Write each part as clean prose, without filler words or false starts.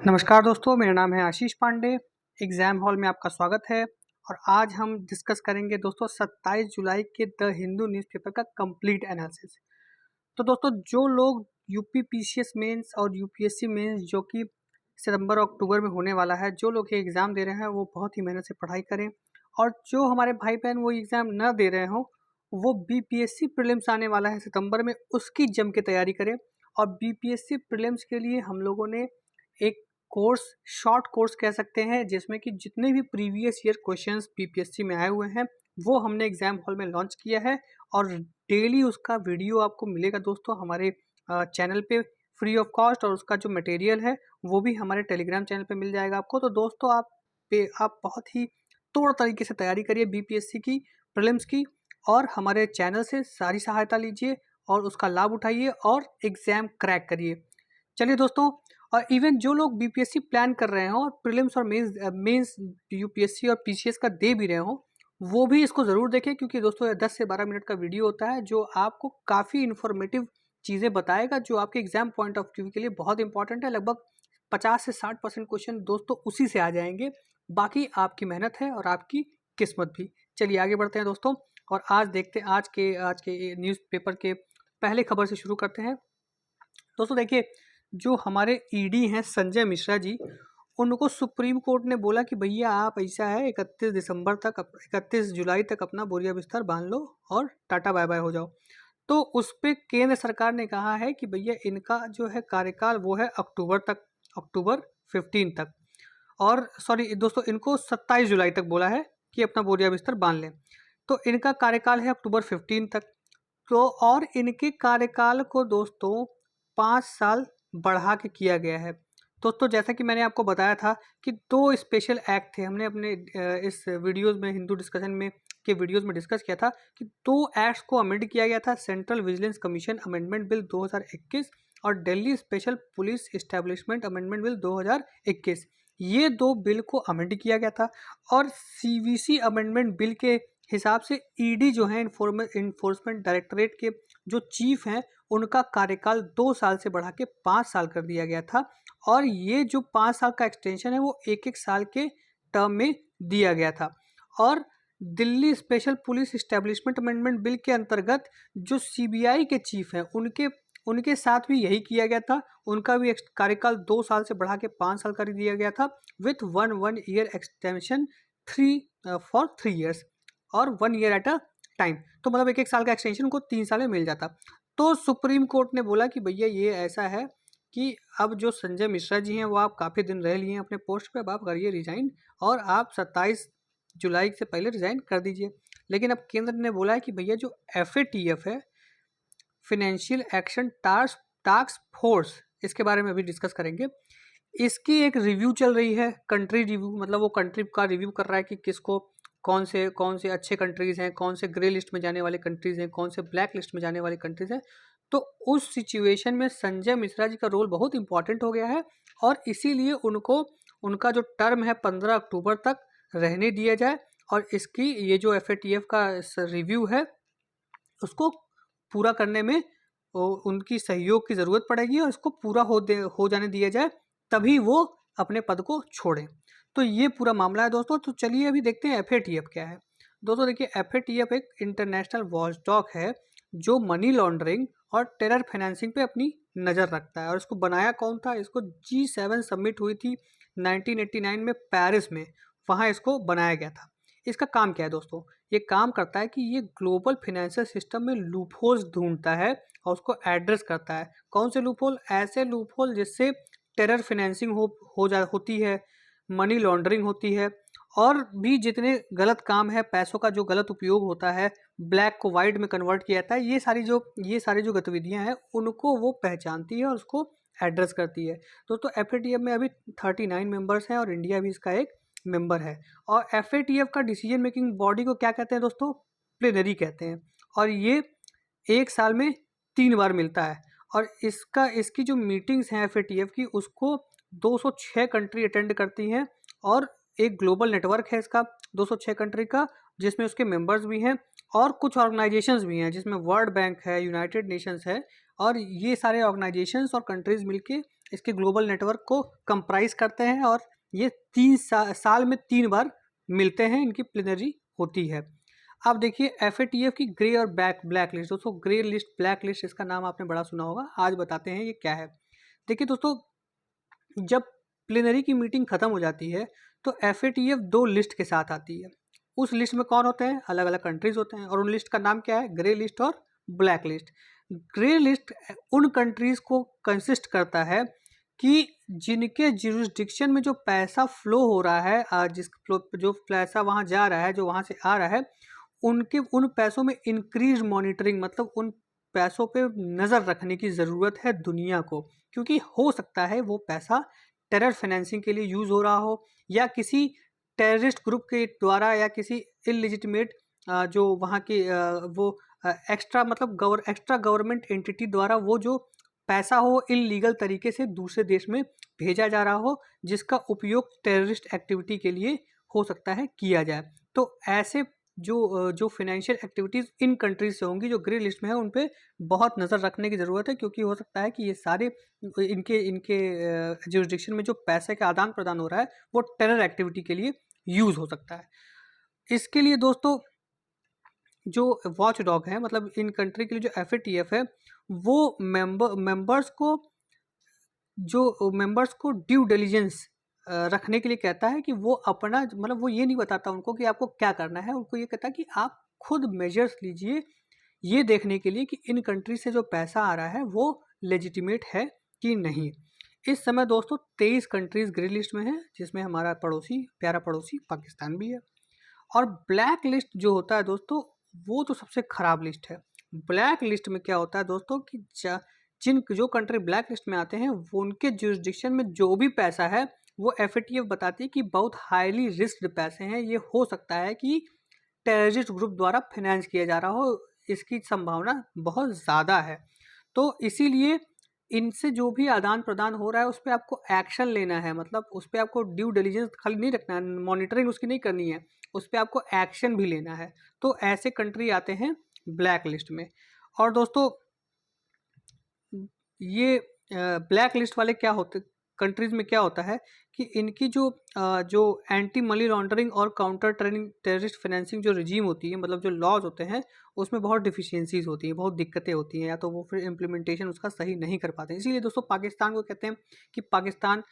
नमस्कार दोस्तों, मेरा नाम है आशीष पांडे। एग्ज़ाम हॉल में आपका स्वागत है। और आज हम डिस्कस करेंगे दोस्तों 27 जुलाई के द हिंदू न्यूज़पेपर का कंप्लीट एनालिसिस। तो दोस्तों, जो लोग यूपी पीसीएस मेंस और यूपीएससी मेंस जो कि सितंबर और अक्टूबर में होने वाला है, जो लोग ये एग्ज़ाम दे रहे हैं वो बहुत ही मेहनत से पढ़ाई करें। और जो हमारे भाई बहन वो एग्ज़ाम न दे रहे हों, वो बीपीएससी प्रीलिम्स आने वाला है सितंबर में, उसकी जम के तैयारी करें। और बीपीएससी प्रीलिम्स के लिए हम लोगों ने एक कोर्स, शॉर्ट कोर्स कह सकते हैं, जिसमें कि जितने भी प्रीवियस ईयर क्वेश्चंस बीपीएससी में आए हुए हैं वो हमने एग्जाम हॉल में लॉन्च किया है। और डेली उसका वीडियो आपको मिलेगा दोस्तों हमारे चैनल पे फ्री ऑफ कॉस्ट। और उसका जो मटेरियल है वो भी हमारे टेलीग्राम चैनल पे मिल जाएगा आपको। तो दोस्तों, आप बहुत ही तोड़ तरीके से तैयारी करिए बीपीएससी की प्रीलिम्स की, और हमारे चैनल से सारी सहायता लीजिए और उसका लाभ उठाइए और एग्ज़ाम क्रैक करिए। चलिए दोस्तों, और इवन जो लोग बीपीएससी प्लान कर रहे हो और प्रीलिम्स और मेंस यूपीएससी और पीसीएस का दे भी रहे हो, वो भी इसको ज़रूर देखें, क्योंकि दोस्तों ये 10 से 12 मिनट का वीडियो होता है जो आपको काफ़ी इन्फॉर्मेटिव चीज़ें बताएगा, जो आपके एग्जाम पॉइंट ऑफ व्यू के लिए बहुत इंपॉर्टेंट है। लगभग 50 से 60% क्वेश्चन दोस्तों उसी से आ जाएंगे। बाकी आपकी मेहनत है और आपकी किस्मत भी। चलिए आगे बढ़ते हैं दोस्तों, और आज देखते हैं आज के न्यूज़पेपर के पहले खबर से शुरू करते हैं। दोस्तों देखिए, जो हमारे ईडी हैं संजय मिश्रा जी, उनको सुप्रीम कोर्ट ने बोला कि भैया आप ऐसा है 31 जुलाई तक अपना बोरिया बिस्तर बांध लो और टाटा बाय बाय हो जाओ। तो उस पे केंद्र सरकार ने कहा है कि भैया इनका जो है कार्यकाल वो है अक्टूबर 15 तक। और सॉरी दोस्तों, इनको 27 जुलाई तक बोला है कि अपना बोरिया बिस्तर बांध लें। तो इनका कार्यकाल है अक्टूबर 15 तक। तो और इनके कार्यकाल को दोस्तों 5 साल बढ़ा के किया गया है। दोस्तों, जैसा कि मैंने आपको बताया था कि 2 स्पेशल एक्ट थे, हमने अपने इस वीडियोज़ में, हिंदू डिस्कशन में के वीडियोज़ में डिस्कस किया था कि 2 एक्ट्स को अमेंड किया गया था। Central vigilance commission amendment bill 2021 और Delhi special police establishment amendment bill 2021। ये 2 बिल को अमेंड किया गया था। और सीवीसी अमेंडमेंट बिल के हिसाब से ईडी जो है, इन्फोर्समेंट डायरेक्टरेट के जो चीफ हैं, उनका कार्यकाल 2 साल से बढ़ा के 5 साल कर दिया गया था। और ये जो 5 साल का एक्सटेंशन है वो एक साल के टर्म में दिया गया था। और Delhi special police establishment amendment bill के अंतर्गत जो सीबीआई के चीफ हैं, उनके साथ भी यही किया गया था। उनका भी कार्यकाल 2 साल से बढ़ा के 5 साल कर दिया गया था, with one year extension for 3 years और 1 ईयर एट अ टाइम। तो मतलब एक साल का एक्सटेंशन उनको 3 साल में मिल जाता। तो सुप्रीम कोर्ट ने बोला कि भैया ये ऐसा है कि अब जो संजय मिश्रा जी हैं वो आप काफ़ी दिन रह लिए हैं अपने पोस्ट पे, अब आप करिए रिजाइन और आप 27 जुलाई से पहले रिजाइन कर दीजिए। लेकिन अब केंद्र ने बोला है कि भैया जो FATF है, फिनेंशियल एक्शन टास्क फोर्स, इसके बारे में अभी डिस्कस करेंगे। इसकी एक रिव्यू चल रही है, कंट्री रिव्यू, मतलब वो कंट्री का रिव्यू कर रहा है कि किसको कौन से अच्छे कंट्रीज़ हैं, कौन से ग्रे लिस्ट में जाने वाले कंट्रीज़ हैं, कौन से ब्लैक लिस्ट में जाने वाले कंट्रीज़ हैं। तो उस सिचुएशन में संजय मिश्रा जी का रोल बहुत इंपॉर्टेंट हो गया है, और इसीलिए उनको उनका जो टर्म है 15 अक्टूबर तक रहने दिया जाए। और इसकी ये जो FATF का रिव्यू है उसको पूरा करने में उनकी सहयोग की ज़रूरत पड़ेगी, और इसको पूरा हो जाने दिया जाए, तभी वो अपने पद को छोड़ें। तो ये पूरा मामला है दोस्तों। तो चलिए अभी देखते हैं FATF क्या है। दोस्तों देखिए, FATF एक इंटरनेशनल वॉचडॉग है जो मनी लॉन्ड्रिंग और टेरर फाइनेंसिंग पे अपनी नज़र रखता है। और इसको बनाया कौन था? इसको G7 समिट हुई थी 1989 में पेरिस में, वहाँ इसको बनाया गया था। इसका काम क्या है दोस्तों? ये काम करता है कि ये ग्लोबल फाइनेंशियल सिस्टम में लूपहोल्स ढूंढता है और उसको एड्रेस करता है। कौन से लूपहोल? ऐसे लूपहोल जिससे टेरर फाइनेंसिंग होती है, मनी लॉन्ड्रिंग होती है, और भी जितने गलत काम है, पैसों का जो गलत उपयोग होता है, ब्लैक को वाइट में कन्वर्ट किया जाता है, ये सारी जो गतिविधियां हैं उनको वो पहचानती है और उसको एड्रेस करती है। दोस्तों FATF में अभी 39 मेंबर्स हैं और इंडिया भी इसका एक मेंबर है। और FATF का डिसीजन मेकिंग बॉडी को क्या कहते हैं दोस्तों? प्लेनरी कहते हैं। और ये 1 साल में 3 बार मिलता है। और इसकी जो मीटिंग्स हैं FATF की, उसको 206 कंट्री अटेंड करती हैं। और एक ग्लोबल नेटवर्क है इसका 206 कंट्री का, जिसमें उसके मेंबर्स भी हैं और कुछ ऑर्गेनाइजेशंस भी हैं, जिसमें वर्ल्ड बैंक है, यूनाइटेड नेशंस है। और ये सारे ऑर्गेनाइजेशंस और कंट्रीज़ मिलके इसके ग्लोबल नेटवर्क को कंप्राइज करते हैं और ये साल में 3 बार मिलते हैं, इनकी प्लेनरी होती है। अब देखिए FATF की ग्रे और ब्लैक लिस्ट। दोस्तों ग्रे लिस्ट, ब्लैक लिस्ट, इसका नाम आपने बड़ा सुना होगा। आज बताते हैं ये क्या है। देखिए दोस्तों, जब प्लेनरी की मीटिंग खत्म हो जाती है तो FATF 2 लिस्ट के साथ आती है। उस लिस्ट में कौन होते हैं? अलग अलग कंट्रीज होते हैं, और उन लिस्ट का नाम क्या है? ग्रे लिस्ट और ब्लैक लिस्ट। ग्रे लिस्ट उन कंट्रीज को कंसिस्ट करता है कि जिनके जुरिस्डिक्शन में जो पैसा फ्लो हो रहा है, जो पैसा वहाँ जा रहा है, जो वहाँ से आ रहा है, उन पैसों में इंक्रीज मॉनिटरिंग, मतलब उन पैसों पे नज़र रखने की ज़रूरत है दुनिया को, क्योंकि हो सकता है वो पैसा टेरर फाइनेंसिंग के लिए यूज़ हो रहा हो, या किसी टेररिस्ट ग्रुप के द्वारा, या किसी इलिजिटिमेट जो वहाँ के वो एक्स्ट्रा गवर्नमेंट एंटिटी द्वारा वो जो पैसा हो इलीगल तरीके से दूसरे देश में भेजा जा रहा हो, जिसका उपयोग टेररिस्ट एक्टिविटी के लिए हो सकता है किया जाए। तो ऐसे जो फाइनेंशियल एक्टिविटीज़ इन कंट्रीज से होंगी जो ग्रे लिस्ट में है, उन पे बहुत नज़र रखने की ज़रूरत है, क्योंकि हो सकता है कि ये सारे इनके इनके जुरिस्डिक्शन में जो पैसे का आदान प्रदान हो रहा है वो टेरर एक्टिविटी के लिए यूज़ हो सकता है। इसके लिए दोस्तों जो वॉच डॉग है, मतलब इन कंट्री के लिए जो FATF है, वो मेंबर्स को ड्यू डिलिजेंस रखने के लिए कहता है कि वो अपना, मतलब वो ये नहीं बताता उनको कि आपको क्या करना है, उनको ये कहता है कि आप खुद मेजर्स लीजिए ये देखने के लिए कि इन कंट्री से जो पैसा आ रहा है वो लेजिटिमेट है कि नहीं। इस समय दोस्तों 23 कंट्रीज ग्रे लिस्ट में है, जिसमें हमारा प्यारा पड़ोसी पाकिस्तान भी है। और ब्लैक लिस्ट जो होता है दोस्तों, वो तो सबसे खराब लिस्ट है। ब्लैक लिस्ट में क्या होता है दोस्तों कि जो कंट्री ब्लैक लिस्ट में आते हैं, वो उनके जुरिस्डिक्शन में जो भी पैसा है वो FATF बताती है कि बहुत हाईली रिस्क्ड पैसे हैं, ये हो सकता है कि टेररिस्ट ग्रुप द्वारा फाइनेंस किया जा रहा हो, इसकी संभावना बहुत ज़्यादा है। तो इसीलिए इनसे जो भी आदान प्रदान हो रहा है उस पर आपको एक्शन लेना है, मतलब उस पर आपको ड्यू डिलिजेंस खाली नहीं रखना है, मॉनिटरिंग उसकी नहीं करनी है, उस पर आपको एक्शन भी लेना है। तो ऐसे कंट्री आते हैं ब्लैक लिस्ट में। और दोस्तों ये ब्लैक लिस्ट वाले क्या होते कंट्रीज में क्या होता है कि इनकी जो एंटी मनी लॉन्ड्रिंग और काउंटर टेररिस्ट फाइनेंसिंग जो रिजीम होती है, मतलब जो लॉज होते हैं, उसमें बहुत डिफिशियंसीज होती हैं, बहुत दिक्कतें होती हैं, या तो वो फिर इम्प्लीमेंटेशन उसका सही नहीं कर पाते हैं। इसीलिए दोस्तों पाकिस्तान को कहते हैं कि पाकिस्तान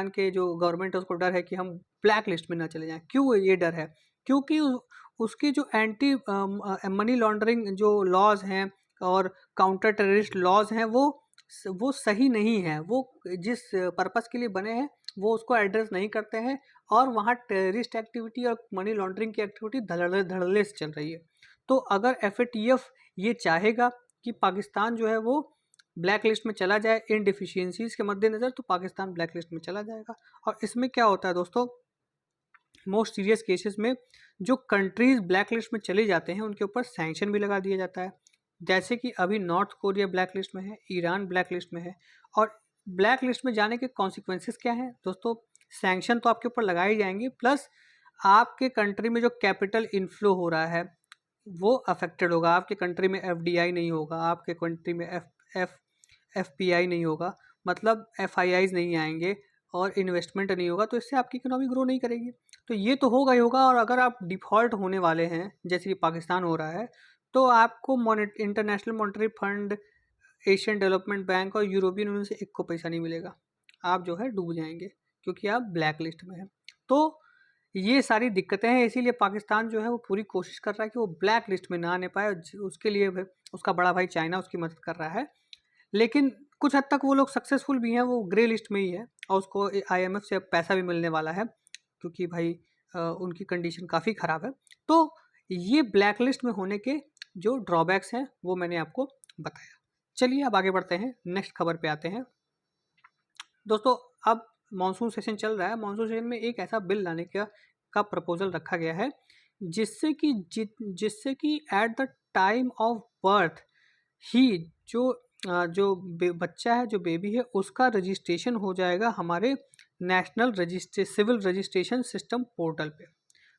के जो गवर्नमेंट है उसको डर है कि हम ब्लैक लिस्ट में ना चले जाएं। क्यों ये डर है? क्योंकि उसकी जो एंटी मनी लॉन्ड्रिंग जो लॉज हैं और काउंटर टेररिस्ट लॉज हैं, वो सही नहीं है, वो जिस पर्पस के लिए बने हैं वो उसको एड्रेस नहीं करते हैं, और वहाँ टेररिस्ट एक्टिविटी और मनी लॉन्ड्रिंग की एक्टिविटी धड़ल्ले से चल रही है। तो अगर FATF ये चाहेगा कि पाकिस्तान जो है वो ब्लैक लिस्ट में चला जाए इन डिफिशियंसीज के मद्देनज़र, तो पाकिस्तान ब्लैक लिस्ट में चला जाएगा। और इसमें क्या होता है दोस्तों, मोस्ट सीरियस केसेस में जो कंट्रीज ब्लैक लिस्ट में चले जाते हैं उनके ऊपर सैंक्शन भी लगा दिया जाता है। जैसे कि अभी नॉर्थ कोरिया ब्लैक लिस्ट में है, ईरान ब्लैक लिस्ट में है। और ब्लैक लिस्ट में जाने के कॉन्सिक्वेंसेस क्या हैं दोस्तों? सैंक्शन तो आपके ऊपर लगाए जाएंगे, प्लस आपके कंट्री में जो कैपिटल इनफ्लो हो रहा है वो अफेक्टेड होगा। आपके कंट्री में FDI नहीं होगा, आपके कंट्री में FPI नहीं होगा, मतलब FIIs नहीं आएंगे, और इन्वेस्टमेंट नहीं होगा, तो इससे आपकी इकोनॉमी ग्रो नहीं करेगी। तो ये तो होगा ही होगा। और अगर आप डिफ़ॉल्ट होने वाले हैं, जैसे कि पाकिस्तान हो रहा है, तो आपको international monetary fund, Asian development bank और यूरोपियन यूनियन से एक को पैसा नहीं मिलेगा। आप जो है डूब जाएंगे, क्योंकि आप ब्लैक लिस्ट में हैं। तो ये सारी दिक्कतें हैं, इसीलिए पाकिस्तान जो है वो पूरी कोशिश कर रहा है कि वो ब्लैक लिस्ट में ना आने पाए। उसके लिए उसका बड़ा भाई चाइना उसकी मदद कर रहा है, लेकिन कुछ हद तक वो लोग सक्सेसफुल भी हैं, वो ग्रे लिस्ट में ही है, और उसको IMF से पैसा भी मिलने वाला है, क्योंकि भाई उनकी कंडीशन काफ़ी ख़राब है। तो ये ब्लैक लिस्ट में होने के जो ड्रॉबैक्स हैं वो मैंने आपको बताया। चलिए अब आगे बढ़ते हैं, नेक्स्ट खबर पे आते हैं। दोस्तों अब मानसून सेशन चल रहा है, मानसून सेशन में एक ऐसा बिल लाने का प्रपोजल रखा गया है जिससे कि at the time of birth ही जो बच्चा है, जो बेबी है, उसका रजिस्ट्रेशन हो जाएगा हमारे सिविल रजिस्ट्रेशन सिस्टम पोर्टल पे।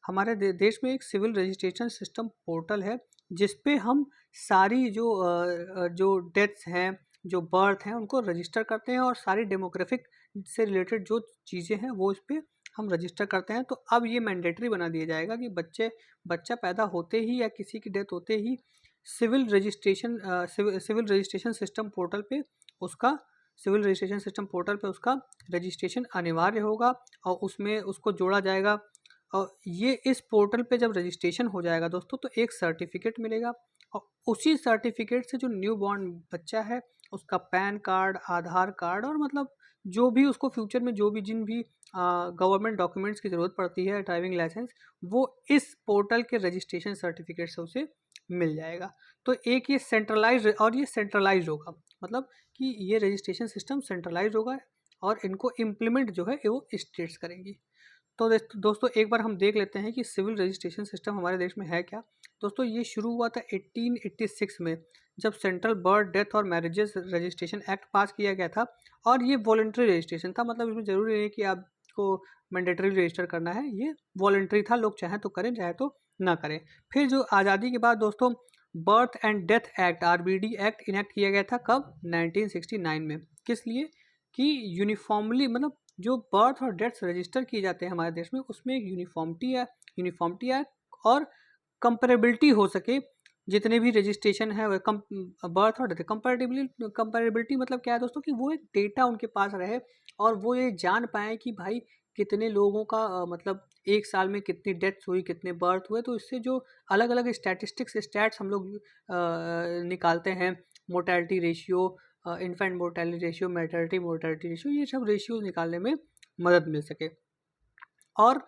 हमारे देश में एक सिविल रजिस्ट्रेशन सिस्टम पोर्टल है, जिस पे हम सारी जो डेथ्स हैं, जो बर्थ हैं उनको रजिस्टर करते हैं और सारी डेमोग्राफिक से रिलेटेड जो चीज़ें हैं वो इस पर हम रजिस्टर करते हैं। तो अब ये मैंडेटरी बना दिया जाएगा कि बच्चा पैदा होते ही या किसी की डेथ होते ही सिविल रजिस्ट्रेशन सिस्टम पोर्टल पे उसका रजिस्ट्रेशन अनिवार्य होगा और उसमें उसको जोड़ा जाएगा। और ये इस पोर्टल पे जब रजिस्ट्रेशन हो जाएगा दोस्तों तो एक सर्टिफिकेट मिलेगा और उसी सर्टिफिकेट से जो न्यू बॉर्न बच्चा है उसका पैन कार्ड, आधार कार्ड और मतलब जो भी उसको फ्यूचर में जो भी जिन भी गवर्नमेंट डॉक्यूमेंट्स की ज़रूरत पड़ती है, ड्राइविंग लाइसेंस, वो इस पोर्टल के रजिस्ट्रेशन सर्टिफिकेट से उसे मिल जाएगा। तो एक ये सेंट्रलाइज होगा, मतलब कि ये रजिस्ट्रेशन सिस्टम सेंट्रलाइज होगा और इनको इम्प्लीमेंट जो है वो स्टेट्स करेंगी। तो दोस्तों एक बार हम देख लेते हैं कि सिविल रजिस्ट्रेशन सिस्टम हमारे देश में है क्या। दोस्तों ये शुरू हुआ था 1886 में, जब सेंट्रल बर्थ, डेथ और मैरिजेस रजिस्ट्रेशन एक्ट पास किया गया था। और ये वॉलंटरी रजिस्ट्रेशन था, मतलब इसमें ज़रूरी नहीं है कि आपको मैंडेटरी रजिस्टर करना है, ये वॉलंटरी था, लोग चाहें तो करें चाहे तो ना करें। फिर जो आज़ादी के बाद दोस्तों birth and death act RBD act enact किया गया था, कब? 1969 में। किस लिए? कि यूनिफॉर्मली, मतलब जो बर्थ और डेथ्स रजिस्टर किए जाते हैं हमारे देश में उसमें एक यूनिफॉर्मिटी है और कंपेरेबिलिटी हो सके। जितने भी रजिस्ट्रेशन है बर्थ और डेथ, कंपेरेबिलिटी मतलब क्या है दोस्तों कि वो एक डेटा उनके पास रहे और वो ये जान पाए कि भाई कितने लोगों का मतलब एक साल में कितनी डेथ्स हुई, कितने बर्थ हुए। तो इससे जो अलग अलग स्टैट्स हम लोग निकालते हैं, mortality ratio, infant mortality ratio, maternity mortality ratio, ये सब रेशियोज निकालने में मदद मिल सके। और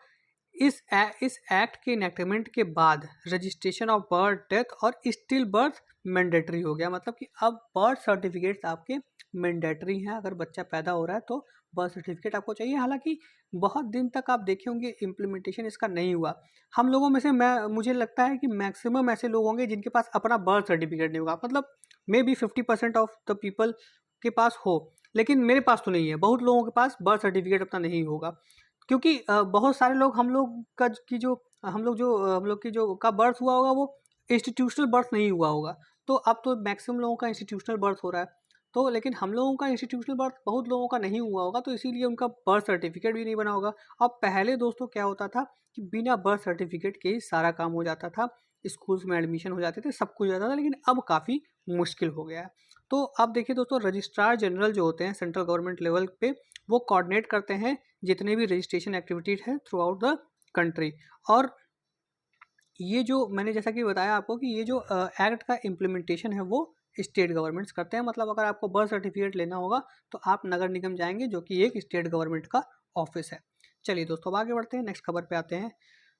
इस एक्ट के इनेक्टमेंट के बाद रजिस्ट्रेशन ऑफ बर्थ, डेथ और स्टिल बर्थ मैंडेटरी हो गया, मतलब कि अब बर्थ सर्टिफिकेट्स आपके मैंडेटरी हैं। अगर बच्चा पैदा हो रहा है तो बर्थ सर्टिफिकेट आपको चाहिए। हालांकि बहुत दिन तक आप देखे होंगे इम्प्लीमेंटेशन इसका नहीं हुआ। हम लोगों में से मुझे लगता है कि मैक्सिमम ऐसे लोग होंगे जिनके पास अपना बर्थ सर्टिफिकेट नहीं होगा, मतलब may be 50% of the people के पास हो, लेकिन मेरे पास तो नहीं है। बहुत लोगों के पास बर्थ सर्टिफिकेट अपना नहीं होगा, क्योंकि बहुत सारे लोग हम लोग की जो का बर्थ हुआ होगा वो इंस्टीट्यूशनल बर्थ नहीं हुआ होगा। तो अब तो मैक्सिमम लोगों का इंस्टीट्यूशनल बर्थ हो रहा है, तो लेकिन हम लोगों का इंस्टीट्यूशनल बर्थ बहुत लोगों का नहीं हुआ होगा, तो इसीलिए उनका बर्थ सर्टिफिकेट भी नहीं बना होगा। अब पहले दोस्तों क्या होता था कि बिना बर्थ सर्टिफिकेट के ही सारा काम हो जाता था, स्कूल्स में एडमिशन हो जाते थे, सब कुछ हो जाता था, लेकिन अब काफ़ी मुश्किल हो गया है। तो अब देखिए दोस्तों, रजिस्ट्रार जनरल जो होते हैं सेंट्रल गवर्नमेंट लेवल पे, वो कोऑर्डिनेट करते हैं जितने भी रजिस्ट्रेशन एक्टिविटीज हैं थ्रू आउट द कंट्री। और ये जो मैंने जैसा कि बताया आपको कि ये जो एक्ट का इम्प्लीमेंटेशन है वो स्टेट गवर्नमेंट्स करते हैं। मतलब अगर आपको बर्थ सर्टिफिकेट लेना होगा तो आप नगर निगम जाएंगे, जो कि एक स्टेट गवर्नमेंट का ऑफिस है। चलिए दोस्तों, अब आगे बढ़ते हैं, नेक्स्ट खबर पे आते हैं।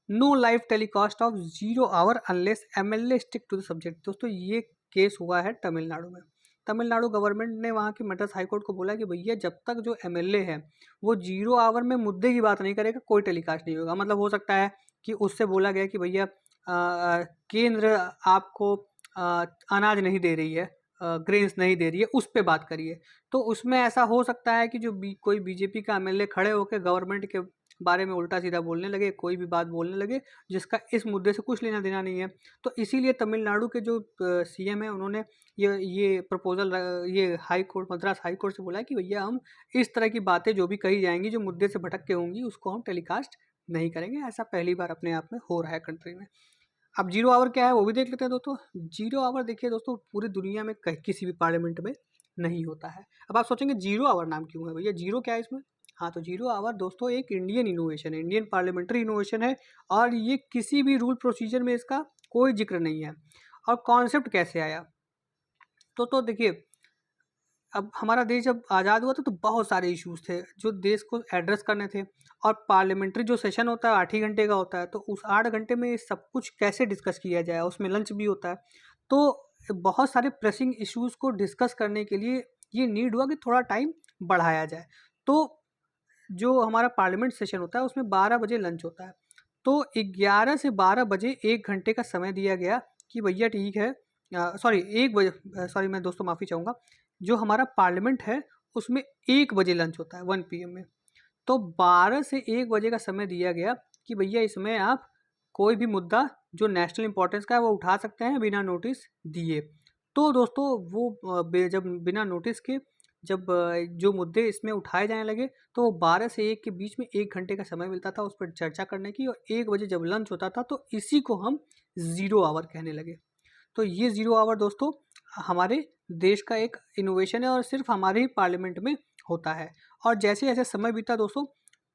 No live telecast of 0 hour unless MLA stick to the subject. दोस्तों ये केस हुआ है तमिलनाडु में। तमिलनाडु गवर्नमेंट ने वहाँ की मद्रास हाईकोर्ट को बोला कि भैया जब तक जो MLA है वो 0 आवर में मुद्दे की बात नहीं करेगा, कोई टेलीकास्ट नहीं होगा। मतलब हो सकता है कि उससे बोला गया कि भैया केंद्र आपको अनाज नहीं दे रही है, ग्रेन्स नहीं दे रही है, उस पर बात करिए। तो उसमें ऐसा हो सकता है कि जो कोई BJP का MLA खड़े होकर गवर्नमेंट के बारे में उल्टा सीधा बोलने लगे, कोई भी बात बोलने लगे जिसका इस मुद्दे से कुछ लेना देना नहीं है। तो इसीलिए तमिलनाडु के जो CM है उन्होंने ये प्रपोजल ये high court, Madras high court से बोला है कि भैया हम इस तरह की बातें जो भी कही जाएंगी जो मुद्दे से भटक के होंगी उसको हम टेलीकास्ट नहीं करेंगे। ऐसा पहली बार अपने आप में हो रहा है कंट्री में। अब 0 आवर क्या है वो भी देख लेते हैं दोस्तों। 0 आवर देखिए दोस्तों, पूरी दुनिया में किसी भी पार्लियामेंट में नहीं होता है। अब आप सोचेंगे 0 आवर नाम क्यों है भैया, 0 क्या है इसमें? हाँ, तो 0 आवर दोस्तों एक इंडियन इनोवेशन है, इंडियन पार्लियामेंट्री इनोवेशन है, और ये किसी भी रूल प्रोसीजर में इसका कोई जिक्र नहीं है। और कॉन्सेप्ट कैसे आया तो देखिए, अब हमारा देश जब आज़ाद हुआ था तो बहुत सारे इश्यूज थे जो देश को एड्रेस करने थे, और पार्लियामेंट्री जो सेशन होता है 8 ही घंटे का होता है, तो उस 8 घंटे में ये सब कुछ कैसे डिस्कस किया जाए, उसमें लंच भी होता है। तो बहुत सारे प्रेसिंग इश्यूज को डिस्कस करने के लिए ये नीड हुआ कि थोड़ा टाइम बढ़ाया जाए। तो जो हमारा पार्लियामेंट सेशन होता है उसमें 12 बजे लंच होता है, तो 11 से 12 बजे 1 घंटे का समय दिया गया कि भैया ठीक है, सॉरी 1 बजे, सॉरी मैं दोस्तों माफ़ी चाहूँगा, जो हमारा पार्लियामेंट है उसमें 1 बजे लंच होता है 1 PM में। तो 12 से 1 बजे का समय दिया गया कि भैया इसमें आप कोई भी मुद्दा जो नेशनल इंपॉर्टेंस का है वो उठा सकते हैं बिना नोटिस दिए। तो दोस्तों वो जब बिना नोटिस के जब जो मुद्दे इसमें उठाए जाने लगे तो वो 12 से 1 के बीच में 1 घंटे का समय मिलता था उस पर चर्चा करने की, और 1 बजे जब लंच होता था तो इसी को हम ज़ीरो आवर कहने लगे। तो ये ज़ीरो आवर दोस्तों हमारे देश का एक इनोवेशन है और सिर्फ हमारे ही पार्लियामेंट में होता है। और जैसे जैसे समय बीता दोस्तों,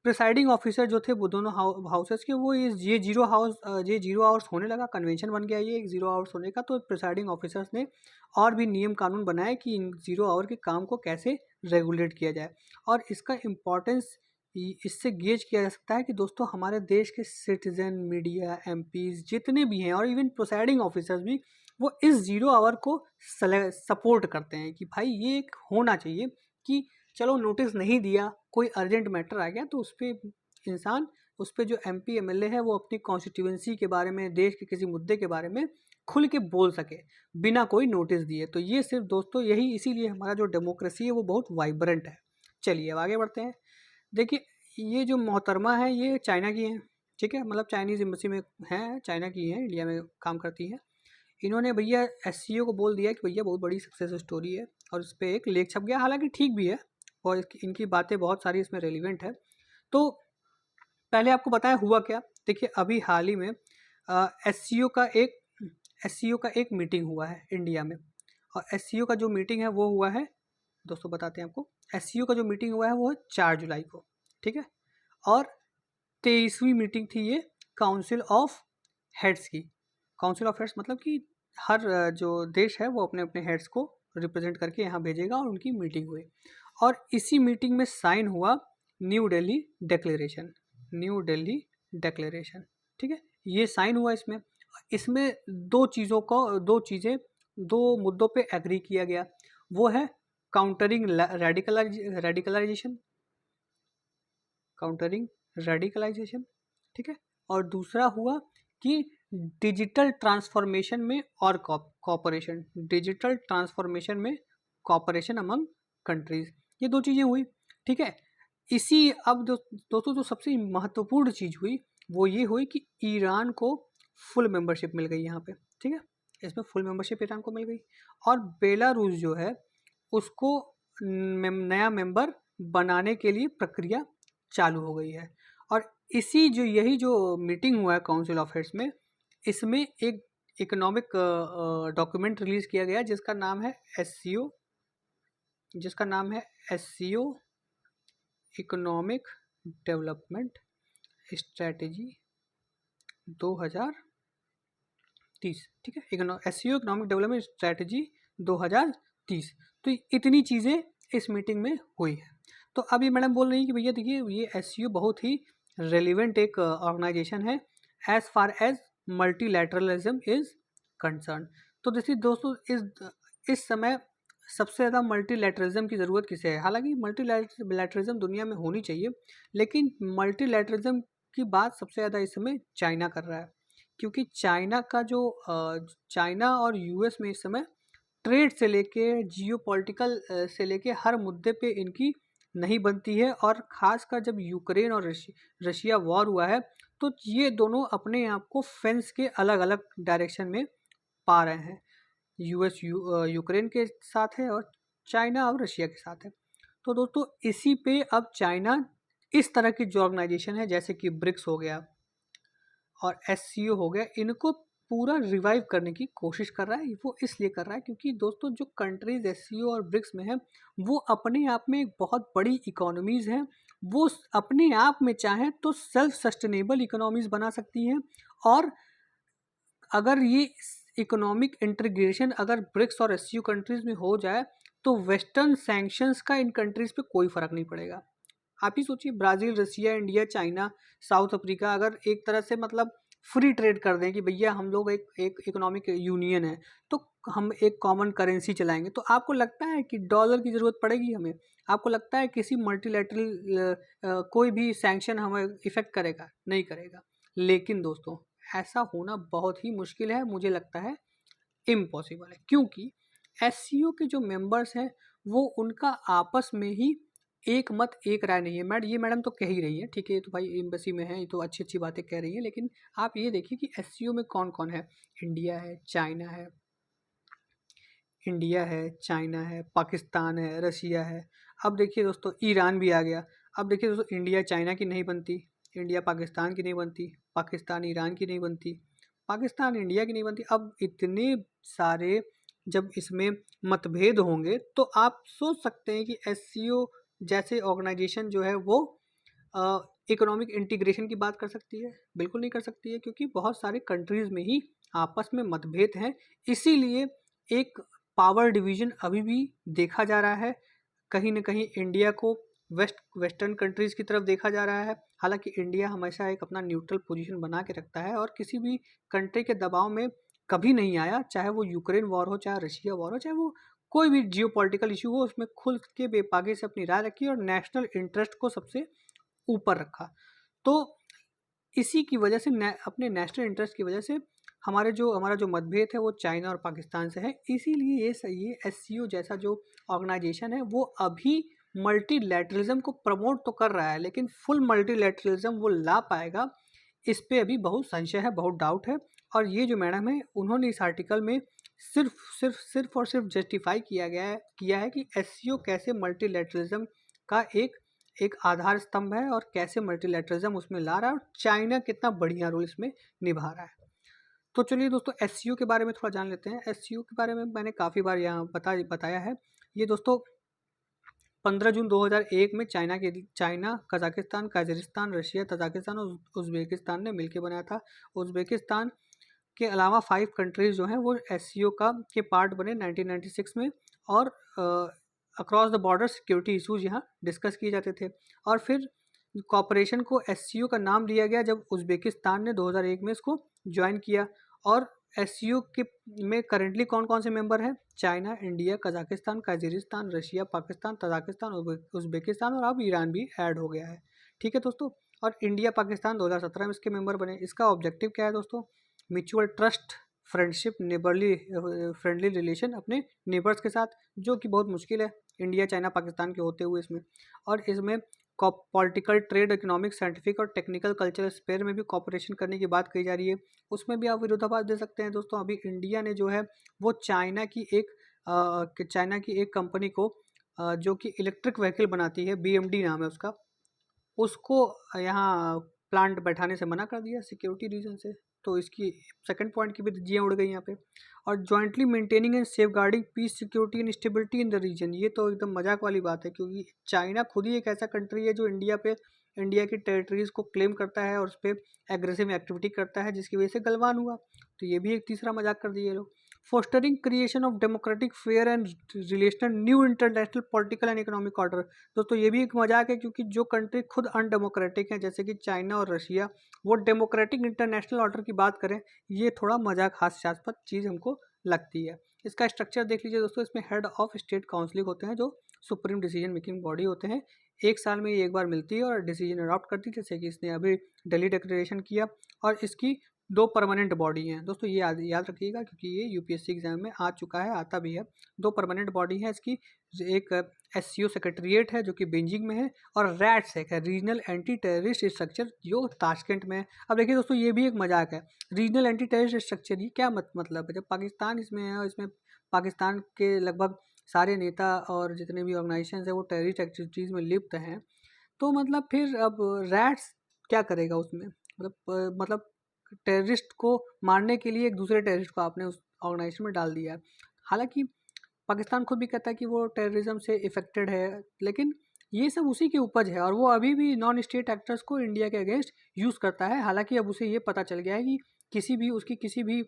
प्रिसाइडिंग ऑफिसर जो थे वो दोनों हाउसेस के, वो ये जीरो आवर्स होने लगा, कन्वेंशन बन गया ये एक जीरो आवर्स होने का। तो प्रिसाइडिंग ऑफिसर्स ने और भी नियम कानून बनाए कि इन जीरो आवर के काम को कैसे रेगुलेट किया जाए। और इसका इम्पोर्टेंस इससे गेज किया जा सकता है कि दोस्तों हमारे देश के सिटीजन, मीडिया, एमपीज जितने भी हैं और इवन प्रिसाइडिंग ऑफिसर्स भी, वो इस ज़ीरो आवर को सपोर्ट करते हैं कि भाई ये एक होना चाहिए कि चलो नोटिस नहीं दिया, कोई अर्जेंट मैटर आ गया तो उस पर इंसान, उस पर जो एमपी एमएलए है वो अपनी कॉन्स्टिट्यूंसी के बारे में, देश के किसी मुद्दे के बारे में खुल के बोल सके बिना कोई नोटिस दिए। तो ये सिर्फ दोस्तों यही, इसीलिए हमारा जो डेमोक्रेसी है वो बहुत वाइब्रेंट है। चलिए अब आगे बढ़ते हैं। देखिए ये जो मोहतरमा है ये चाइना की हैं, ठीक है, मतलब चाइनीज़ एम्बेसी में हैं, चाइना की हैं, इंडिया में काम करती हैं। इन्होंने भैया एससीओ को बोल दिया कि भैया बहुत बड़ी सक्सेस स्टोरी है, और इस पर एक लेख छप गया, हालांकि ठीक भी है और इनकी बातें बहुत सारी इसमें रेलिवेंट है। तो पहले आपको बताया हुआ क्या। देखिए अभी हाल ही में एससीओ का एक मीटिंग हुआ है इंडिया में, और एससीओ का जो मीटिंग है वो हुआ है, दोस्तों बताते हैं आपको, एससीओ का जो मीटिंग हुआ है वो है 4 जुलाई को, ठीक है। और 23वीं मीटिंग थी ये काउंसिल ऑफ हेड्स की। काउंसिल ऑफ हेड्स मतलब कि हर जो देश है वो अपने अपने हेड्स को रिप्रेजेंट करके यहाँ भेजेगा, और उनकी मीटिंग हुई। और इसी मीटिंग में साइन हुआ new Delhi declaration, new Delhi declaration, ठीक है। ये साइन हुआ इसमें, इसमें दो मुद्दों पे एग्री किया गया। वो है काउंटरिंग रेडिकलाइजेशन, काउंटरिंग रेडिकलाइजेशन, ठीक है। और दूसरा हुआ कि डिजिटल ट्रांसफॉर्मेशन में और कॉपरेशन, डिजिटल ट्रांसफॉर्मेशन में कॉपरेशन अमंग कंट्रीज, ये दो चीज़ें हुई, ठीक है। इसी अब दोस्तों जो सबसे महत्वपूर्ण चीज़ हुई वो ये हुई कि ईरान को फुल मेंबरशिप मिल गई यहाँ पे, ठीक है, इसमें फुल मेंबरशिप ईरान को मिल गई। और बेलारूस जो है उसको नया मेंबर बनाने के लिए प्रक्रिया चालू हो गई है। और यही जो मीटिंग हुआ है काउंसिल ऑफ हेड्स में, इसमें एक इकोनॉमिक डॉक्यूमेंट रिलीज किया गया जिसका नाम है एससीओ इकोनॉमिक डेवलपमेंट स्ट्रेटेजी 2030, ठीक है, एससीओ इकोनॉमिक डेवलपमेंट स्ट्रेटेजी 2030। तो इतनी चीज़ें इस मीटिंग में हुई है। तो अब ये मैडम बोल रही हैं कि भैया देखिए ये एससीओ बहुत ही रेलिवेंट एक ऑर्गेनाइजेशन है as far as multilateralism is concern. तो देखिए दोस्तों इस समय सबसे ज़्यादा मल्टीलैटरलिज्म की ज़रूरत किसे है। हालांकि मल्टीलैटरलिज्म दुनिया में होनी चाहिए, लेकिन मल्टीलैटरलिज्म की बात सबसे ज़्यादा इस समय चाइना कर रहा है, क्योंकि चाइना और यूएस में इस समय ट्रेड से लेके जियोपॉलिटिकल से लेके हर मुद्दे पे इनकी नहीं बनती है। और ख़ासकर जब यूक्रेन और रशिया वॉर हुआ है तो ये दोनों अपने आप को फेंस के अलग अलग डायरेक्शन में पा रहे हैं। यूएस यूक्रेन के साथ है और चाइना और रशिया के साथ है। तो दोस्तों इसी पे अब चाइना इस तरह की जो ऑर्गेनाइजेशन है जैसे कि ब्रिक्स हो गया और एससीओ हो गया, इनको पूरा रिवाइव करने की कोशिश कर रहा है। वो इसलिए कर रहा है क्योंकि दोस्तों जो कंट्रीज एससीओ और ब्रिक्स में है वो अपने आप में एक बहुत बड़ी इकोनॉमीज़ हैं। वो अपने आप में चाहें तो सेल्फ सस्टेनेबल इकोनॉमीज़ बना सकती हैं। और अगर ये इकोनॉमिक इंटीग्रेशन अगर ब्रिक्स और एससीओ कंट्रीज़ में हो जाए तो वेस्टर्न सैंक्शंस का इन कंट्रीज़ पे कोई फ़र्क नहीं पड़ेगा। आप ही सोचिए ब्राज़ील, रसिया, इंडिया, चाइना, साउथ अफ्रीका अगर एक तरह से मतलब फ्री ट्रेड कर दें कि भैया हम लोग एक इकोनॉमिक यूनियन है तो हम एक कॉमन करेंसी चलाएंगे, तो आपको लगता है कि डॉलर की ज़रूरत पड़ेगी हमें? आपको लगता है किसी मल्टीलैटरल कोई भी सैंक्शन हमें इफ़ेक्ट करेगा? नहीं करेगा। लेकिन दोस्तों ऐसा होना बहुत ही मुश्किल है, मुझे लगता है इम्पॉसिबल है, क्योंकि एससीओ के जो मेंबर्स हैं वो उनका आपस में ही एक मत एक राय नहीं है। ये मैडम तो कह ही रही है, ठीक है, ये तो भाई एम्बेसी में है, ये तो अच्छी अच्छी बातें कह रही है, लेकिन आप ये देखिए कि एससीओ में कौन कौन है। इंडिया है, चाइना है, इंडिया है, चाइना है, पाकिस्तान है, रशिया है। अब देखिए दोस्तों ईरान भी आ गया। अब देखिए दोस्तों इंडिया चाइना की नहीं बनती, इंडिया पाकिस्तान की नहीं बनती, पाकिस्तान ईरान की नहीं बनती, पाकिस्तान इंडिया की नहीं बनती। अब इतने सारे जब इसमें मतभेद होंगे तो आप सोच सकते हैं कि एससीओ जैसे ऑर्गेनाइजेशन जो है वो इकोनॉमिक इंटीग्रेशन की बात कर सकती है? बिल्कुल नहीं कर सकती है, क्योंकि बहुत सारे कंट्रीज में ही आपस में मतभेद हैं। इसीलिए एक पावर डिवीजन अभी भी देखा जा रहा है। कहीं न कहीं इंडिया को वेस्टर्न कंट्रीज की तरफ देखा जा रहा है। हालांकि इंडिया हमेशा एक अपना न्यूट्रल पोजीशन बना के रखता है और किसी भी कंट्री के दबाव में कभी नहीं आया, चाहे वो यूक्रेन वॉर हो, चाहे रशिया वॉर हो, चाहे वो कोई भी जियोपॉलिटिकल इशू हो, उसमें खुल के बेपागे से अपनी राय रखी और नेशनल इंटरेस्ट को सबसे ऊपर रखा। तो इसी की वजह से अपने नेशनल इंटरेस्ट की वजह से हमारा जो मतभेद है वो चाइना और पाकिस्तान से है। इसीलिए ये एससीओ जैसा जो ऑर्गेनाइजेशन है वो अभी मल्टीलैटरलिज्म को प्रमोट तो कर रहा है, लेकिन फुल मल्टीलैटरलिज्म वो ला पाएगा, इस पे अभी बहुत संशय है, बहुत डाउट है। और ये जो मैडम है उन्होंने इस आर्टिकल में सिर्फ जस्टिफाई किया है कि एससीओ कैसे मल्टीलैटरलिज्म का एक आधार स्तंभ है और कैसे मल्टीलैटरलिज्म उसमें ला रहा है और चाइना कितना बढ़िया रोल इसमें निभा रहा है। तो चलिए दोस्तों एससीओ के बारे में थोड़ा जान लेते हैं। एससीओ के बारे में मैंने काफ़ी बार यहाँ बताया है। ये दोस्तों 15 जून 2001 में China, Kazakhstan, Kazakhstan, Russia, Tajikistan और उज़्बेकिस्तान ने मिलकर बनाया था। उज़्बेकिस्तान के अलावा 5 कंट्रीज़ जो हैं वो एससीओ के पार्ट बने 1996 में। और across the border security issues यहाँ डिस्कस किए जाते थे। और फिर कॉपरेशन को एससीओ का नाम दिया गया जब उज़्बेकिस्तान ने 2001 में इसको ज्वाइन किया। और एससीओ के में करेंटली कौन कौन से मेंबर हैं? China, India, Kazakhstan, Kazakhstan, Russia, Pakistan, Tajikistan, Uzbekistan और अब ईरान भी ऐड हो गया है। ठीक है दोस्तों। और इंडिया पाकिस्तान 2017 में इसके मेंबर बने। इसका ऑब्जेक्टिव क्या है दोस्तों? Mutual trust, friendship, friendly relation अपने नेबर्स के साथ, जो कि बहुत मुश्किल है इंडिया, चाइना, पाकिस्तान के होते हुए इसमें। और इसमें पॉलिटिकल, ट्रेड, इकोनॉमिक, साइंटिफिक और टेक्निकल कल्चरल स्पेयर में भी कॉपरेशन करने की बात कही जा रही है। उसमें भी आप विरोधाभास दे सकते हैं दोस्तों। अभी इंडिया ने जो है वो चाइना की एक कंपनी को जो कि इलेक्ट्रिक व्हीकल बनाती है, बीएमडी नाम है उसका, उसको यहाँ प्लांट बैठाने से मना कर दिया सिक्योरिटी रीजन से। तो इसकी सेकंड पॉइंट की भी धज्जियाँ उड़ गई यहाँ पे। और jointly maintaining and safeguarding peace, security and stability in the region, ये तो एकदम मजाक वाली बात है, क्योंकि चाइना खुद ही एक ऐसा कंट्री है जो इंडिया की टेरिटरीज को क्लेम करता है और उस पर एग्रेसिव एक्टिविटी करता है, जिसकी वजह से गलवान हुआ। तो ये भी एक तीसरा मजाक कर दिए लोग। Fostering creation of democratic, fair and relational new international political and economic order. दोस्तों ये भी एक मजाक है, क्योंकि जो कंट्री खुद अनडेमोक्रेटिक है जैसे कि चाइना और रशिया, वो डेमोक्रेटिक इंटरनेशनल ऑर्डर की बात करें, ये थोड़ा मजाक हास्यास्पद चीज़ हमको लगती है। इसका स्ट्रक्चर देख लीजिए दोस्तों। इसमें हेड ऑफ स्टेट काउंसिल होते हैं जो सुप्रीम डिसीजन मेकिंग बॉडी होते हैं। एक साल में ये एक बार मिलती है और डिसीजन अडॉप्ट करती है, जैसे कि इसने अभी दिल्ली डिक्लेरेशन किया। और इसकी 2 परमानेंट बॉडी हैं दोस्तों, ये याद रखिएगा, क्योंकि ये यूपीएससी एग्जाम में आ चुका है, आता भी है। 2 परमानेंट बॉडी है इसकी। एक एससीओ सेक्रेटरिएट है जो कि बीजिंग में है, और रैट्सैक है, रीजनल एंटी टेररिस्ट स्ट्रक्चर, जो ताशकंद में है। अब देखिए दोस्तों ये भी एक मजाक है, रीजनल एंटी टेररिस्ट स्ट्रक्चर, ये क्या मतलब है? जब पाकिस्तान इसमें है और इसमें पाकिस्तान के लगभग सारे नेता और जितने भी ऑर्गेनाइजेशन है वो टेररिस्ट एक्टिविटीज़ में लिप्त हैं, तो मतलब फिर अब रैट्स क्या करेगा उसमें? मतलब टेररिस्ट को मारने के लिए एक दूसरे टेररिस्ट को आपने उस ऑर्गेनाइजेशन में डाल दिया है। हालांकि पाकिस्तान खुद भी कहता है कि वो टेररिज्म से इफेक्टेड है, लेकिन ये सब उसी की उपज है और वो अभी भी नॉन स्टेट एक्टर्स को इंडिया के अगेंस्ट यूज़ करता है। हालांकि अब उसे ये पता चल गया है कि किसी भी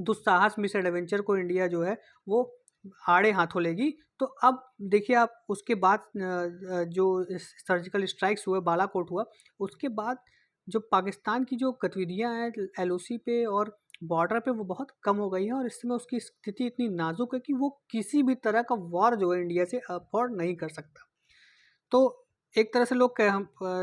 दुस्साहस, मिस एडवेंचर को इंडिया जो है वो आड़े हाथों लेगी। तो अब देखिए आप, उसके बाद जो सर्जिकल स्ट्राइक्स हुए, बालाकोट हुआ, उसके बाद जो पाकिस्तान की जो गतिविधियां हैं एलओसी पे और बॉर्डर पे, वो बहुत कम हो गई हैं और इस समय उसकी स्थिति इतनी नाजुक है कि वो किसी भी तरह का वॉर जो है इंडिया से अफोर्ड नहीं कर सकता। तो एक तरह से लोग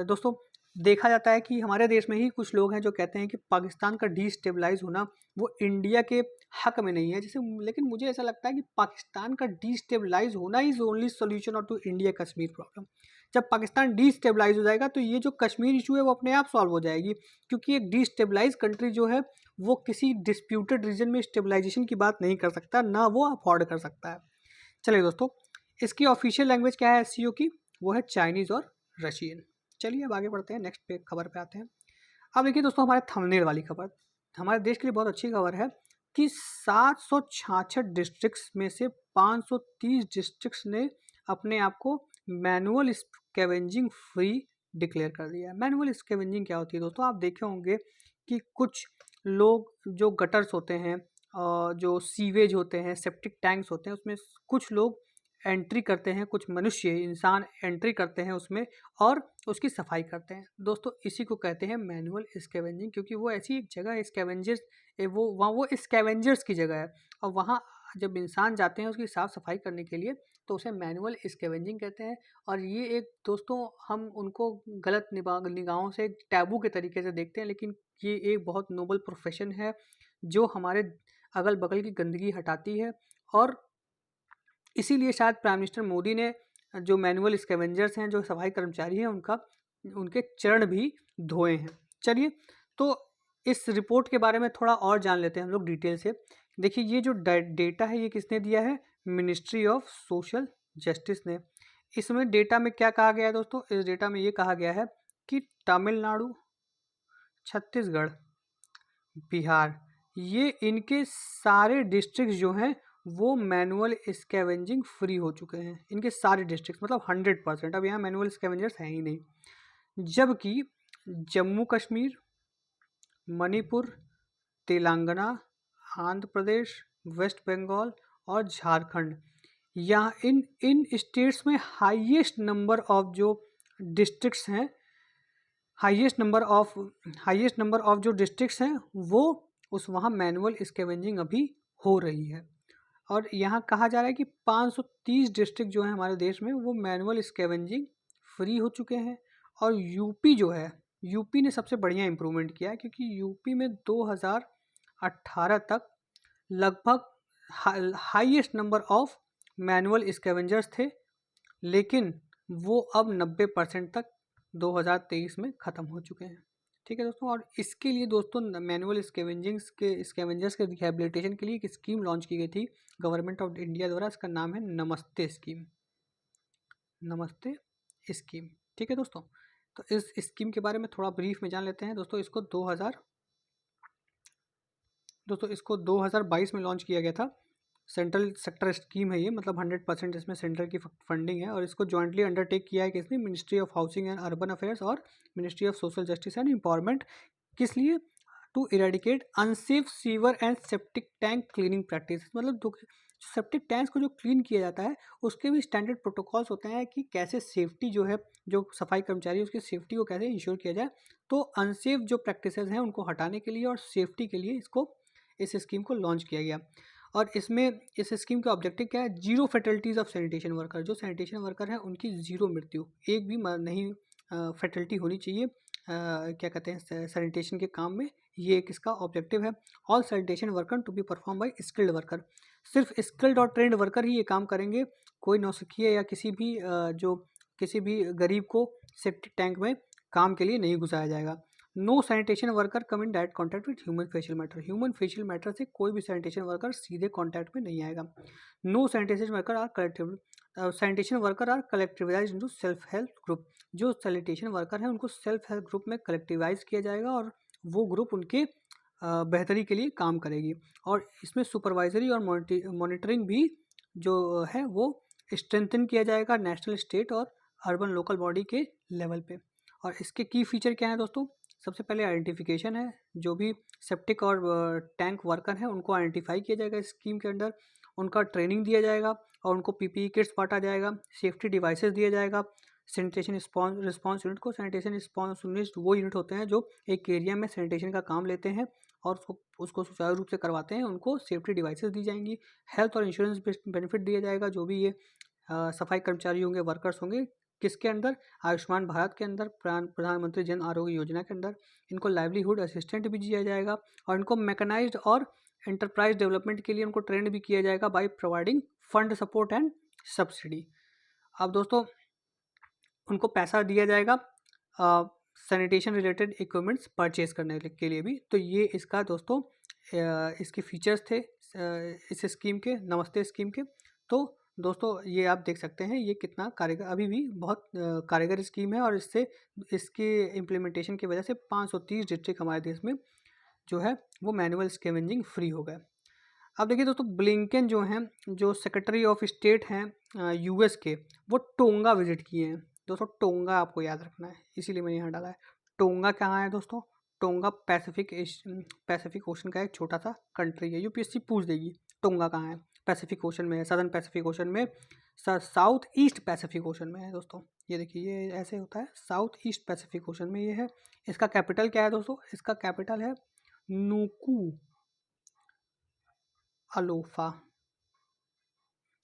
दोस्तों देखा जाता है कि हमारे देश में ही कुछ लोग हैं जो कहते हैं कि पाकिस्तान का डिस्टेबलाइज होना वो इंडिया के हक में नहीं है, जैसे लेकिन मुझे ऐसा लगता है कि पाकिस्तान का डिस्टेबलाइज होना is only solution of to India Kashmir problem. जब पाकिस्तान डिस्टेबलाइज हो जाएगा तो ये जो कश्मीर इशू है वो अपने आप सॉल्व हो जाएगी, क्योंकि एक डिस्टेबलाइज कंट्री जो है वो किसी डिस्प्यूटेड रीजन में स्टेबलाइजेशन की बात नहीं कर सकता, ना वो अफोर्ड कर सकता है। चलिए दोस्तों, इसकी ऑफिशियल लैंग्वेज क्या है एससीओ की? वो है चाइनीज़ और रशियन। चलिए अब आगे बढ़ते हैं, नेक्स्ट पे खबर पे आते हैं। अब देखिए दोस्तों, हमारे थंबनेल वाली खबर हमारे देश के लिए बहुत अच्छी खबर है कि 766 डिस्ट्रिक्ट्स में से 530 डिस्ट्रिक्ट्स ने अपने आप को मैनुअल स्कैवेंजिंग फ्री डिक्लेयर कर दिया है। मैनुअल स्कैवेंजिंग क्या होती है दोस्तों? आप देखे होंगे कि कुछ लोग जो गटर्स होते हैं, जो सीवेज होते हैं, सेप्टिक टैंक्स होते हैं, उसमें कुछ लोग एंट्री करते हैं, कुछ मनुष्य इंसान एंट्री करते हैं उसमें और उसकी सफाई करते हैं। दोस्तों इसी को कहते हैं मैनुअल स्कैवेंजिंग, क्योंकि वो ऐसी एक जगह है स्कैवेंजर्स, वो स्कैवेंजर्स की जगह है, और वहाँ जब इंसान जाते हैं उसकी साफ़ सफाई करने के लिए तो उसे मैनुअल स्कैवेंजिंग कहते हैं। और ये एक दोस्तों, हम उनको गलत निगाहों से टैबू के तरीके से देखते हैं, लेकिन ये एक बहुत नोबल प्रोफेशन है जो हमारे अगल बगल की गंदगी हटाती है। और इसीलिए शायद प्राइम मिनिस्टर मोदी ने जो मैनुअल स्कैवेंजर्स हैं, जो सफाई कर्मचारी हैं, उनके चरण भी धोए हैं। चलिए, तो इस रिपोर्ट के बारे में थोड़ा और जान लेते हैं हम लोग डिटेल से। देखिए, ये जो डेटा है ये किसने दिया है? मिनिस्ट्री ऑफ सोशल जस्टिस ने। इसमें डेटा में क्या कहा गया है दोस्तों? इस डेटा में ये कहा गया है कि तमिलनाडु, छत्तीसगढ़, बिहार, ये इनके सारे डिस्ट्रिक्ट जो हैं वो मैनुअल स्कैवेंजिंग फ्री हो चुके हैं। इनके सारे डिस्ट्रिक्ट मतलब 100%। अब यहाँ मैनुअल स्कैवेंजर्स हैं ही नहीं। जबकि जम्मू कश्मीर, मणिपुर, तेलंगाना, आंध्र प्रदेश, वेस्ट बंगाल और झारखंड, यहाँ इन इन स्टेट्स में हाईएस्ट नंबर ऑफ जो डिस्ट्रिक्ट्स हैं, हाईएस्ट नंबर ऑफ जो डिस्ट्रिक्ट्स हैं वो उस वहाँ मैनुअल स्कैवेंजिंग अभी हो रही है। और यहाँ कहा जा रहा है कि 530 डिस्ट्रिक्ट जो है हमारे देश में वो मैनुअल स्कैवेंजिंग फ्री हो चुके हैं। और यूपी जो है, यूपी ने सबसे बढ़िया इम्प्रूवमेंट किया है, क्योंकि यूपी में 2018 तक लगभग highest number of manual scavengers थे, लेकिन वो अब 90% तक 2023 में ख़त्म हो चुके हैं। ठीक है दोस्तों, और इसके लिए दोस्तों मैनुअल स्कैवेंजर्स के रिहेबिलिटेशन के लिए एक स्कीम लॉन्च की गई थी गवर्नमेंट ऑफ इंडिया द्वारा। इसका नाम है नमस्ते स्कीम। नमस्ते स्कीम, ठीक है दोस्तों। तो इस स्कीम के बारे में थोड़ा ब्रीफ में जान लेते हैं दोस्तों। इसको 2022 में लॉन्च किया गया था। सेंट्रल सेक्टर स्कीम है ये, मतलब 100% इसमें सेंट्रल की फंडिंग है। और इसको जॉइंटली अंडरटेक किया है किसने? Ministry of housing and urban affairs और ministry of social justice and empowerment. किस लिए? To eradicate unsafe sewer and septic tank cleaning practice. मतलब सेप्टिक टैंक्स को जो क्लीन किया जाता है उसके भी स्टैंडर्ड प्रोटोकॉल्स होते हैं कि कैसे सेफ्टी जो है, जो सफाई कर्मचारी है उसकी सेफ्टी को कैसे इंश्योर किया जाए। तो अनसेफ जो प्रैक्टिसेस हैं उनको हटाने के लिए और सेफ्टी के लिए इस स्कीम को लॉन्च किया गया। और इसमें इस स्कीम का ऑब्जेक्टिव क्या है? Zero fatalities of sanitation worker. जो सैनिटेशन वर्कर हैं उनकी ज़ीरो मृत्यु, एक भी नहीं फैटल्टी होनी चाहिए क्या कहते हैं सैनिटेशन के काम में। ये एक इसका ऑब्जेक्टिव है। All sanitation worker to be perform by skilled worker. सिर्फ स्किल्ड और ट्रेंड वर्कर ही ये काम करेंगे। कोई नौसिखिया या किसी भी गरीब को सेप्टिक टैंक में काम के लिए नहीं घुसाया जाएगा। No sanitation worker come in direct contact with human faecal matter. Human faecal matter से कोई भी सैनिटेशन वर्कर सीधे कॉन्टैक्ट में नहीं आएगा। No sanitation worker are collectivise into self help group. जो सैनिटेशन वर्कर हैं उनको सेल्फ हेल्प ग्रुप में कलेक्टिवाइज किया जाएगा और वो ग्रुप उनके बेहतरी के लिए काम करेगी। और इसमें सुपरवाइजरी और मॉनिटरिंग भी जो है वो स्ट्रेंथन किया जाएगा नेशनल, स्टेट और अर्बन लोकल बॉडी के लेवल पे। और इसके की फीचर क्या है दोस्तों? सबसे पहले आइडेंटिफिकेशन है। जो भी सेप्टिक और टैंक वर्कर हैं उनको आइडेंटिफाई किया जाएगा इस स्कीम के अंडर। उनका ट्रेनिंग दिया जाएगा और उनको पीपीई किट्स बांटा जाएगा, सेफ्टी डिवाइसेस दिया जाएगा। सैनिटेशन रिस्पॉन्स यूनिट को, सैनिटेशन रिस्पॉन्स यूनिट वो यूनिट होते हैं जो एक एरिया में सैनिटेशन का काम लेते हैं और उसको सुचारू रूप से करवाते हैं। उनको सेफ्टी डिवाइसेस दी जाएंगी। हेल्थ और इंश्योरेंस बेनिफिट दिया जाएगा। जो भी ये सफाई कर्मचारी होंगे, वर्कर्स होंगे, किसके अंदर? आयुष्मान भारत के अंदर, प्रधानमंत्री जन आरोग्य योजना के अंदर। इनको लाइवलीहुड असिस्टेंट भी दिया जाएगा और इनको मैकेनाइज्ड और एंटरप्राइज डेवलपमेंट के लिए उनको ट्रेंड भी किया जाएगा by providing fund support and subsidy. अब दोस्तों उनको पैसा दिया जाएगा सैनिटेशन रिलेटेड इक्विपमेंट्स परचेज करने के लिए भी। तो ये इसका दोस्तों इसके फीचर्स थे इस स्कीम के, नमस्ते स्कीम के। तो दोस्तों ये आप देख सकते हैं ये कितना कारगर, अभी भी बहुत कारगर स्कीम है और इससे इसके इम्प्लीमेंटेशन की वजह से 530 डिस्ट्रिक्ट हमारे देश में जो है वो मैनुअल स्कैवेंजिंग फ्री हो गए। अब देखिए दोस्तों ब्लिंकन जो हैं, जो सेक्रेटरी ऑफ स्टेट हैं यूएस के, वो टोंगा विजिट किए हैं। दोस्तों टोंगा आपको याद रखना है, इसीलिए मैंने यहाँ डाला है। टोंगा कहाँ है दोस्तों? टोंगा पैसिफिक ओशन का एक छोटा सा कंट्री है। यूपीएससी पूछ देगी टोंगा कहाँ है। पैसिफिक ओशन में है, सदर्न पैसिफिक ओशन में, साउथ ईस्ट पैसिफिक ओशन में है दोस्तों। ये देखिए ये ऐसे होता है, साउथ ईस्ट पैसिफिक ओशन में ये है। इसका कैपिटल क्या है दोस्तों? इसका कैपिटल है नुकू अलोफा।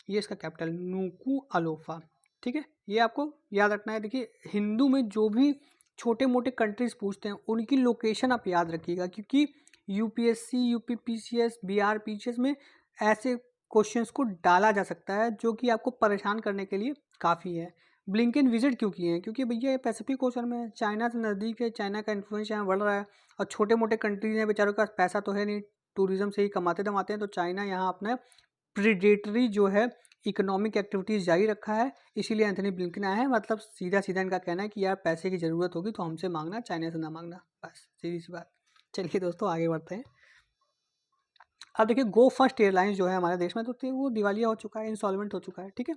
ये इसका कैपिटल नुकू अलोफा। ठीक है, ये आपको याद रखना है। देखिए हिंदू में जो भी छोटे मोटे कंट्रीज पूछते हैं उनकी लोकेशन आप याद रखिएगा, क्योंकि यूपीएससी, यूपीपीसीएस, बीआरपीसीएस में ऐसे क्वेश्चंस को डाला जा सकता है जो कि आपको परेशान करने के लिए काफ़ी है। ब्लिंकन विजिट क्यों किए हैं? क्योंकि भैया ये पैसिफिक ओशन में है, चाइना से नज़दीक है, चाइना का इन्फ्लुएंस यहाँ बढ़ रहा है और छोटे मोटे कंट्रीज हैं, बेचारों के पास पैसा तो है नहीं, टूरिज्म से ही कमाते दमाते हैं। तो चाइना यहाँ अपना प्रीडेटरी जो है इकोनॉमिक एक्टिविटीज़ जारी रखा है, इसीलिए एंथनी ब्लिंकन आया है। मतलब सीधा सीधा इनका कहना है कि यार पैसे की ज़रूरत होगी तो हमसे मांगना, चाइना से ना मांगना, बस सीधी सी बात। चलिए दोस्तों आगे बढ़ते हैं। अब देखिए गो फर्स्ट एयरलाइंस जो है हमारे देश में, तो वो दिवालिया हो चुका है, इंसॉल्वेंट हो चुका है। ठीक है,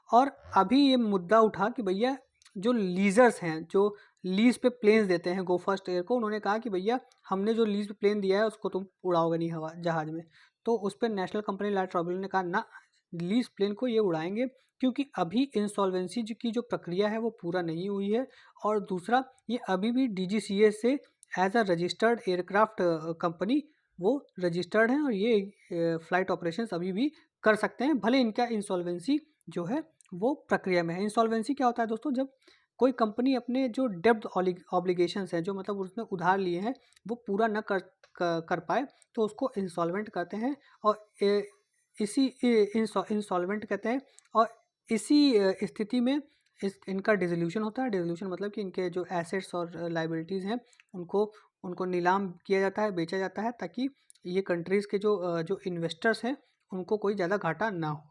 और अभी ये मुद्दा उठा कि भैया जो लीजर्स हैं, जो लीज पे प्लेन्स देते हैं गो फर्स्ट एयर को, उन्होंने कहा कि भैया हमने जो लीज पे प्लेन दिया है उसको तुम उड़ाओगे नहीं हवा जहाज़ में। तो उस पर नेशनल कंपनी लॉ ट्राइब्यूनल ने कहा ना, लीज प्लेन को ये उड़ाएंगे, क्योंकि अभी इंसॉल्वेंसी की जो प्रक्रिया है वो पूरा नहीं हुई है, और दूसरा ये अभी भी डीजीसीए से as a registered aircraft company वो रजिस्टर्ड हैं और ये फ्लाइट ऑपरेशंस अभी भी कर सकते हैं, भले इनका इंसॉल्वेंसी जो है वो प्रक्रिया में है। इंसॉल्वेंसी क्या होता है दोस्तों? जब कोई कंपनी अपने जो डेब्ट ऑब्लिगेशंस हैं, जो मतलब उसने उधार लिए हैं, वो पूरा न कर पाए तो उसको इंसॉल्वेंट कहते हैं, और इसी इंसॉल्वेंट कहते हैं। और इसी स्थिति में इनका डिसोल्यूशन होता है। डिसोल्यूशन मतलब कि इनके जो एसेट्स और लाइबिलिटीज़ हैं उनको उनको नीलाम किया जाता है, बेचा जाता है, ताकि ये कंट्रीज़ के जो इन्वेस्टर्स हैं उनको कोई ज़्यादा घाटा ना हो।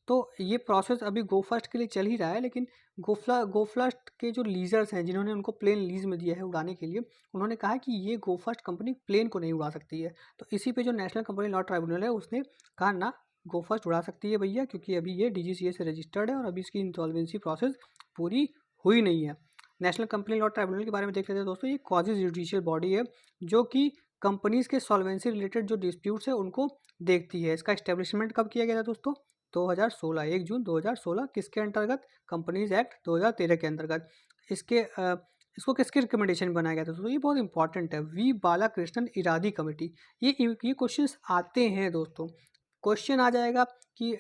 तो ये प्रोसेस अभी गो फर्स्ट के लिए चल ही रहा है, लेकिन गो फर्स्ट के जो लीजर्स हैं जिन्होंने उनको प्लेन लीज में दिया है उड़ाने के लिए, उन्होंने कहा कि ये गो फर्स्ट कंपनी प्लेन को नहीं उड़ा सकती है। तो इसी पे जो नेशनल कंपनी लॉ ट्राइब्यूनल है उसने कहा ना, गो फर्स्ट उड़ा सकती है भैया, क्योंकि अभी ये डीजीसीए से रजिस्टर्ड है और अभी इसकी इंसॉल्वेंसी प्रोसेस पूरी हुई नहीं है। नेशनल कंपनी लॉ ट्राइब्यूनल के बारे में देख लेते हैं दोस्तों। ये क्वाजी जुडिशियल बॉडी है जो कि कंपनीज़ के सॉल्वेंसी रिलेटेड जो डिस्प्यूट्स है उनको देखती है। इसका इस्टेब्लिशमेंट कब किया गया था दोस्तों? 2016, 1 जून 2016। किसके अंतर्गत? कंपनीज एक्ट 2013 के अंतर्गत। इसको किसके रिकमेंडेशन बनाया गया था दोस्तों? ये बहुत इंपॉर्टेंट है, वी बालाकृष्णन इरादी कमेटी। ये क्वेश्चंस आते हैं दोस्तों, क्वेश्चन आ जाएगा कि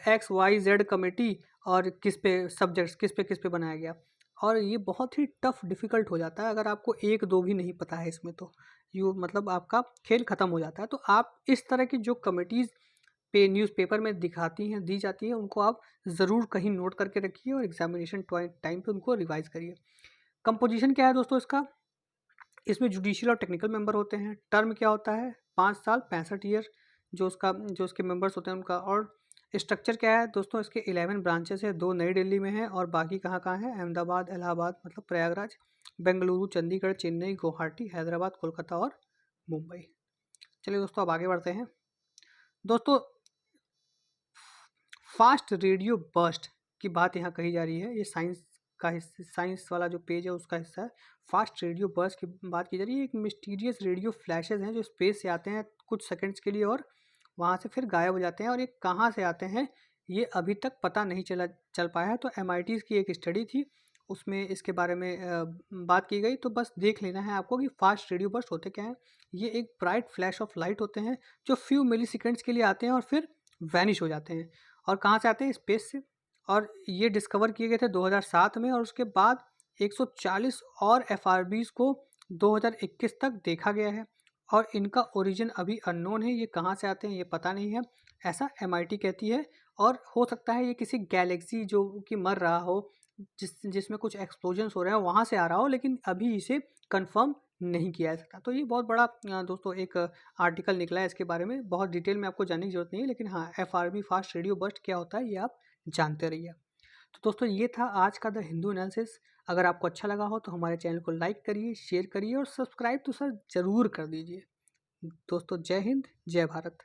एक्स वाई जेड कमेटी और किस पे बनाया गया, और ये बहुत ही टफ डिफ़िकल्ट हो जाता है अगर आपको एक दो भी नहीं पता है इसमें, तो यू मतलब आपका खेल ख़त्म हो जाता है। तो आप इस तरह की जो कमिटीज़ पे न्यूज़पेपर में दी जाती हैं, उनको आप ज़रूर कहीं नोट करके रखिए और एग्जामिनेशन टाइम पे उनको रिवाइज करिए। कंपोजिशन क्या है दोस्तों इसका? इसमें जुडिशियल और टेक्निकल मेंबर होते हैं। टर्म क्या होता है? 5 साल 65 ईयर जो उसके मेंबर्स होते हैं उनका। और स्ट्रक्चर क्या है दोस्तों? इसके 11 ब्रांचेस है, 2 नई दिल्ली में है और बाकी कहाँ है? अहमदाबाद, इलाहाबाद मतलब प्रयागराज, बेंगलुरु, चंडीगढ़, चेन्नई, गुवाहाटी, हैदराबाद, कोलकाता और मुंबई। चलिए दोस्तों अब आगे बढ़ते हैं। दोस्तों फास्ट रेडियो बर्स्ट की बात यहाँ कही जा रही है, ये साइंस वाला जो पेज है उसका हिस्सा है। फास्ट रेडियो बर्स्ट की बात की जा रही है। एक मिस्टीरियस रेडियो फ्लैशेज हैं जो स्पेस से आते हैं कुछ सेकंड्स के लिए और वहाँ से फिर गायब हो जाते हैं, और ये कहाँ से आते हैं ये अभी तक पता नहीं चल पाया है। तो MIT की एक स्टडी थी, उसमें इसके बारे में बात की गई। तो बस देख लेना है आपको कि फास्ट रेडियो बर्स्ट होते क्या हैं। ये एक ब्राइट फ्लैश ऑफ लाइट होते हैं जो फ्यू मिली सेकेंड्स के लिए आते हैं और फिर वैनिश हो जाते हैं। और कहाँ से आते हैं? स्पेस से। और ये डिस्कवर किए गए थे 2007 में, और उसके बाद 140 और एफआरबीज को 2021 तक देखा गया है। और इनका ओरिजिन अभी अननोन है, ये कहाँ से आते हैं ये पता नहीं है, ऐसा एमआईटी कहती है। और हो सकता है ये किसी गैलेक्सी जो कि मर रहा हो, जिसमें कुछ एक्सप्लोजन्स हो रहे हैं, वहाँ से आ रहा हो, लेकिन अभी इसे कंफर्म नहीं किया जा सकता। तो ये बहुत बड़ा दोस्तों एक आर्टिकल निकला है इसके बारे में, बहुत डिटेल में आपको जानने की जरूरत नहीं है, लेकिन हाँ एफआरबी फास्ट रेडियो बर्स्ट क्या होता है ये आप जानते रहिए। तो दोस्तों ये था आज का द हिंदू एनालिसिस। अगर आपको अच्छा लगा हो तो हमारे चैनल को लाइक करिए, शेयर करिए और सब्सक्राइब तो सर जरूर कर दीजिए। दोस्तों जय हिंद, जय भारत।